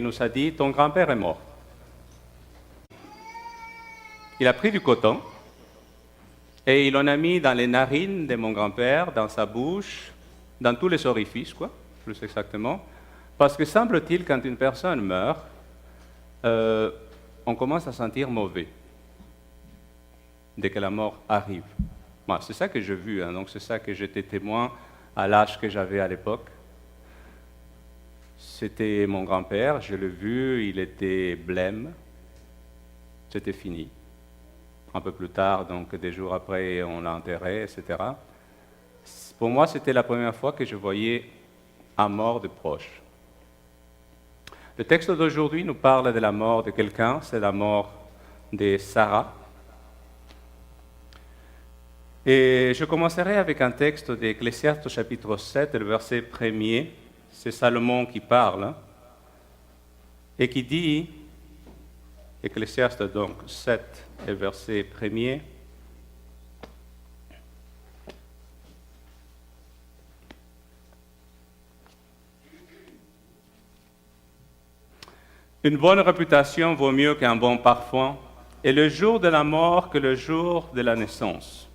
nous a dit, ton grand-père est mort. Il a pris du coton et il en a mis dans les narines de mon grand-père, dans sa bouche, dans tous les orifices, quoi, plus exactement. Parce que semble-t-il, quand une personne meurt, on commence à sentir mauvais dès que la mort arrive. Bon, c'est ça que j'ai vu, hein, donc c'est ça que j'étais témoin à l'âge que j'avais à l'époque. C'était mon grand-père, je l'ai vu, il était blême, c'était fini. Un peu plus tard, donc des jours après, on l'a enterré, etc. Pour moi, c'était la première fois que je voyais un mort de proche. Le texte d'aujourd'hui nous parle de la mort de quelqu'un, c'est la mort de Sarah. Et je commencerai avec un texte d'Ecclésiaste chapitre 7, le verset 1er. C'est Salomon qui parle, et qui dit, Ecclésiaste donc 7, et verset 1er, une bonne réputation vaut mieux qu'un bon parfum, et le jour de la mort que le jour de la naissance.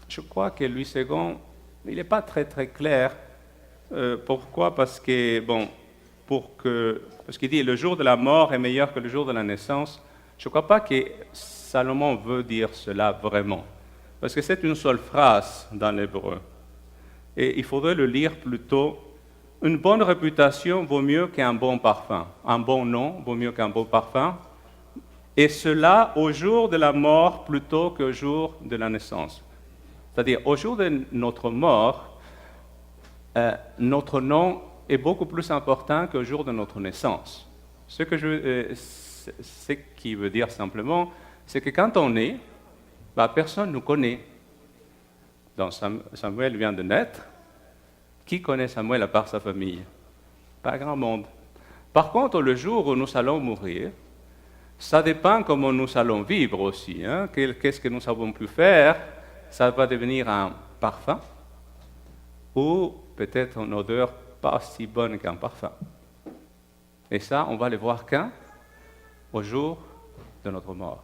Je crois que Louis II, il n'est pas très très clair. Pourquoi? Parce que, parce qu'il dit le jour de la mort est meilleur que le jour de la naissance. Je ne crois pas que Salomon veut dire cela vraiment, parce que c'est une seule phrase dans l'hébreu. Et il faudrait le lire plutôt. Une bonne réputation vaut mieux qu'un bon parfum. Un bon nom vaut mieux qu'un bon parfum. Et cela au jour de la mort plutôt qu'au jour de la naissance. C'est-à-dire, au jour de notre mort, notre nom est beaucoup plus important qu'au jour de notre naissance. Ce qui veut dire simplement, c'est que quand on est, personne ne nous connaît. Donc Samuel vient de naître. Qui connaît Samuel à part sa famille? Pas grand monde. Par contre, le jour où nous allons mourir, ça dépend comment nous allons vivre aussi. Hein? Qu'est-ce que nous avons pu faire? Ça va devenir un parfum ou peut-être une odeur pas si bonne qu'un parfum. Et ça, on va le voir quand? Au jour de notre mort.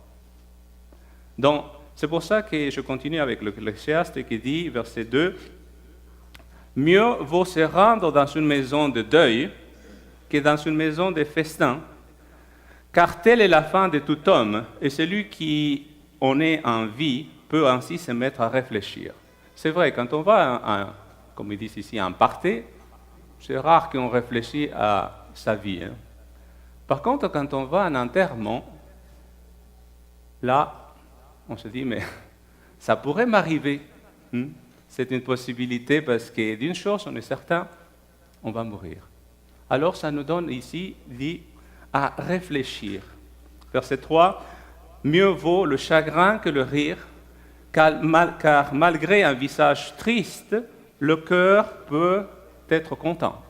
Donc, c'est pour ça que je continue avec l'Ecclésiaste qui dit, verset 2, « Mieux vaut se rendre dans une maison de deuil que dans une maison de festin, car telle est la fin de tout homme, et celui qui en est en vie peut ainsi se mettre à réfléchir. » C'est vrai, quand on va, comme ils disent ici, à un party, c'est rare qu'on réfléchisse à sa vie. Hein. Par contre, quand on va à un enterrement, là, on se dit, mais ça pourrait m'arriver. C'est une possibilité parce que d'une chose, on est certain, on va mourir. Alors, ça nous donne ici, dit, à réfléchir. Verset 3, « Mieux vaut le chagrin que le rire, car malgré un visage triste, le cœur peut être content. »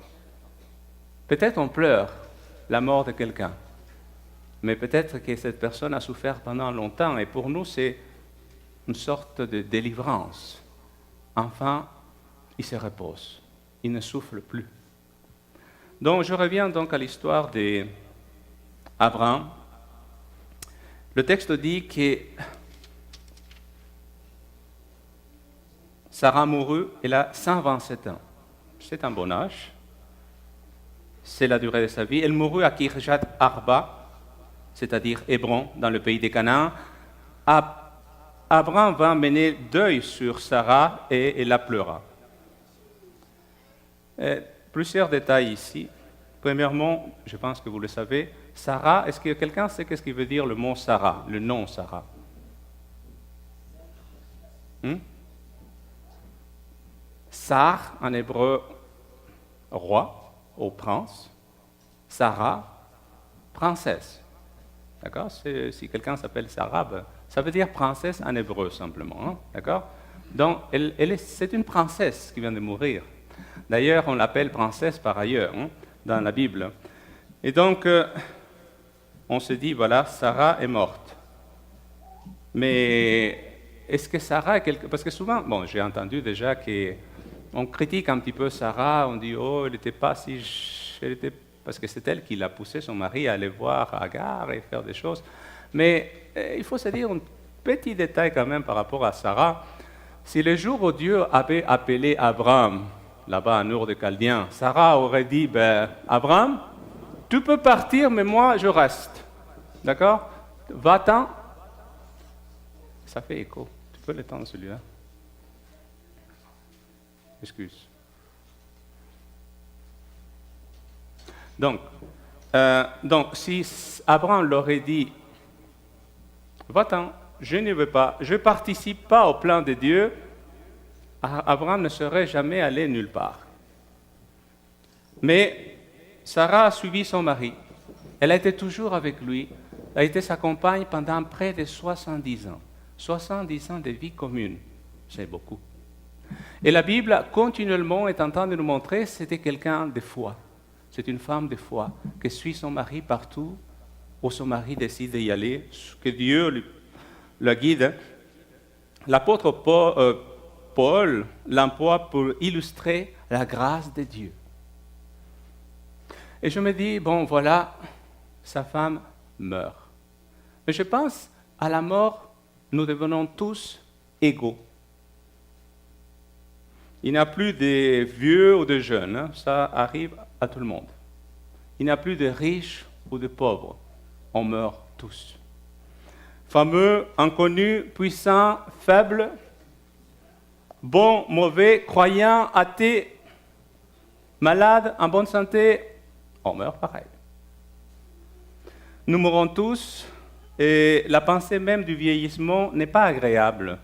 Peut-être on pleure la mort de quelqu'un, mais peut-être que cette personne a souffert pendant longtemps, et pour nous, c'est une sorte de délivrance. Enfin, il se repose, il ne souffle plus. Donc, je reviens donc à l'histoire d'Abraham. Le texte dit que Sarah mourut, elle a 127 ans. C'est un bon âge. C'est la durée de sa vie. Elle mourut à Kirjat Arba, c'est-à-dire Hébron, dans le pays des Canaan. Abraham va mener deuil sur Sarah et elle la pleura. Plusieurs détails ici. Premièrement, je pense que vous le savez, Sarah, est-ce que quelqu'un sait qu'est-ce qui veut dire le mot Sarah, le nom Sarah? Sar, en hébreu, roi ou prince. Sarah, princesse. D'accord? Si quelqu'un s'appelle Sarah, ça veut dire princesse en hébreu simplement. Hein? D'accord? Donc, c'est une princesse qui vient de mourir. D'ailleurs, on l'appelle princesse par ailleurs, hein, dans la Bible. Et donc, on se dit, voilà, Sarah est morte. Mais est-ce que Sarah est quelque... Parce que souvent, j'ai entendu déjà qu'on critique un petit peu Sarah, on dit, oh, elle n'était parce que c'est elle qui l'a poussé son mari à aller voir Agar et faire des choses. Mais il faut se dire un petit détail quand même par rapport à Sarah. Si le jour où Dieu avait appelé Abraham, là-bas à Ur de Chaldéens, Sarah aurait dit, Abraham, tu peux partir, mais moi, je reste. D'accord? Va-t'en. Ça fait écho. Tu peux l'étendre celui-là? Excuse. Donc, si Abraham leur aurait dit, va-t'en, je ne veux pas, je ne participe pas au plan de Dieu, Abraham ne serait jamais allé nulle part. Mais Sarah a suivi son mari. Elle a été toujours avec lui. Elle a été sa compagne pendant près de 70 ans. 70 ans de vie commune. C'est beaucoup. Et la Bible, continuellement, est en train de nous montrer que c'était quelqu'un de foi. C'est une femme de foi qui suit son mari partout où son mari décide d'y aller, que Dieu le guide. L'apôtre Paul l'emploie pour illustrer la grâce de Dieu. Et je me dis, bon voilà, sa femme meurt. Mais je pense, à la mort, nous devenons tous égaux. Il n'y a plus de vieux ou de jeunes, hein, ça arrive à tout le monde. Il n'y a plus de riches ou de pauvres, on meurt tous. Fameux, inconnus, puissants, faibles, bons, mauvais, croyants, athées, malades, en bonne santé, on meurt pareil. Nous mourrons tous et la pensée même du vieillissement n'est pas agréable.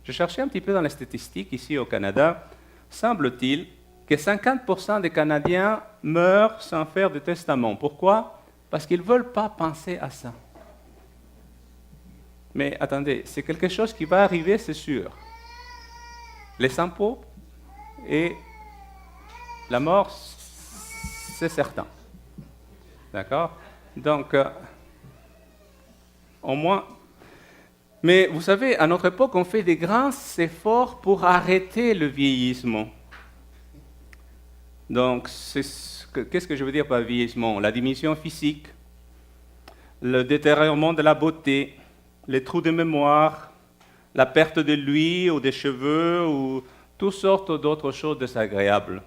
Je cherchais un petit peu dans les statistiques ici au Canada. Semble-t-il que 50% des Canadiens meurent sans faire de testament. Pourquoi? Parce qu'ils ne veulent pas penser à ça. Mais attendez, c'est quelque chose qui va arriver, c'est sûr. Les impôts et la mort, c'est certain. D'accord? Donc, au moins... Mais vous savez, à notre époque, on fait des grands efforts pour arrêter le vieillissement. Donc, qu'est-ce que je veux dire par vieillissement? La diminution physique, le détérioration de la beauté, les trous de mémoire, la perte de l'ouïe ou des cheveux, ou toutes sortes d'autres choses désagréables.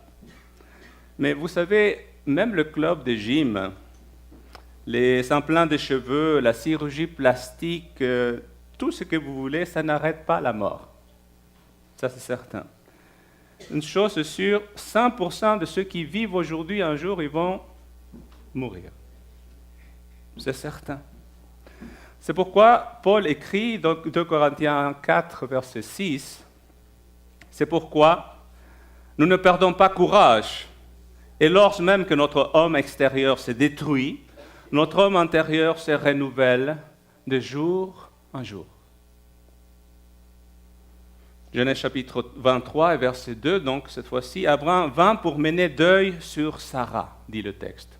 Mais vous savez, même le club de gym, les implants de cheveux, la chirurgie plastique, tout ce que vous voulez, ça n'arrête pas la mort. Ça, c'est certain. Une chose est sûre, 100% de ceux qui vivent aujourd'hui, un jour, ils vont mourir. C'est certain. C'est pourquoi Paul écrit dans 2 Corinthiens 4, verset 6, c'est pourquoi nous ne perdons pas courage. Et lorsque même que notre homme extérieur se détruit, notre homme intérieur se renouvelle de jour en jour. Genèse chapitre 23 et verset 2, donc cette fois-ci, Abraham vint pour mener deuil sur Sarah, dit le texte.